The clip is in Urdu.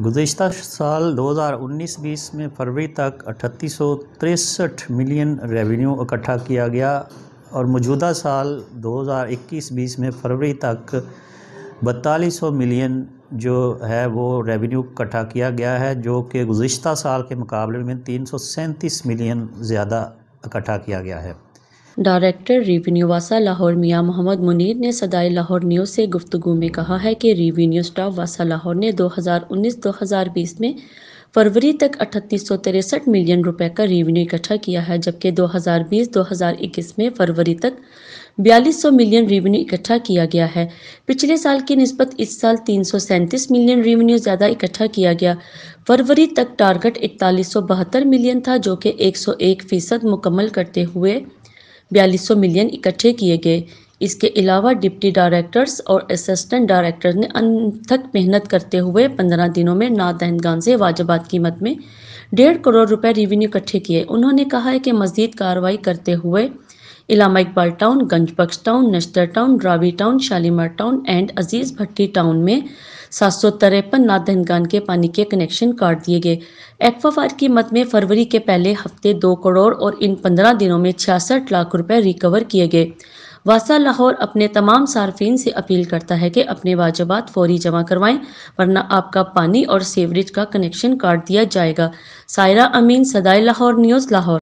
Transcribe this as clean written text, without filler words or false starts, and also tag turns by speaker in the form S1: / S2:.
S1: گزشتہ سال 2019-20 میں فروری تک 3863 ملین ریونیو اکٹھا کیا گیا اور موجودہ سال 2021-20 میں فروری تک 4200 ملین جو ہے وہ ریونیو اکٹھا کیا گیا ہے، جو کہ گزشتہ سال کے مقابلے میں 337 ملین زیادہ اکٹھا کیا گیا ہے۔
S2: ڈائریکٹر ریونیو واسا لاہور میاں محمد منیر نے صدائے لاہور نیوز سے گفتگو میں کہا ہے کہ ریونیو اسٹاف واسا لاہور نے 2019-2020 میں فروری تک 3863 ملین روپے کا ریونیو اکٹھا کیا ہے، جبکہ 2020-2021 میں فروری تک 4200 ملین ریونیو اکٹھا کیا گیا ہے۔ پچھلے سال کی نسبت اس سال 337 ملین ریونیو زیادہ اکٹھا کیا گیا۔ فروری تک ٹارگٹ 4172 ملین تھا، جو کہ 101% مکمل کرتے ہوئے 4200 ملین اکٹھے کیے گئے۔ اس کے علاوہ ڈپٹی ڈائریکٹرز اور اسسٹنٹ ڈائریکٹرز نے انتھک محنت کرتے ہوئے 15 دنوں میں نادہندگان سے واجبات قیمت میں 1.5 کروڑ روپے ریونیو اکٹھے کیے۔ انہوں نے کہا ہے کہ مزید کارروائی کرتے ہوئے Allama Iqbal town, Ganj Bakhsh town, Nishtar town, Ravi town, Shalimar town and Aziz Bhatti town میں 753 نادہندگان کے پانی کے کنیکشن کاٹ دیے گئے۔ ایکوا فائر کی مد میں فروری کے پہلے ہفتے 2 کروڑ اور ان 15 دنوں میں 66 لاکھ روپے ریکور کیے گئے۔ واسا لاہور اپنے تمام صارفین سے اپیل کرتا ہے کہ اپنے واجبات فوری جمع کروائیں، ورنہ آپ کا پانی اور سیوریج کا کنیکشن کاٹ دیا جائے گا۔ سائرہ امین، صدائے لاہور نیوز، لاہور۔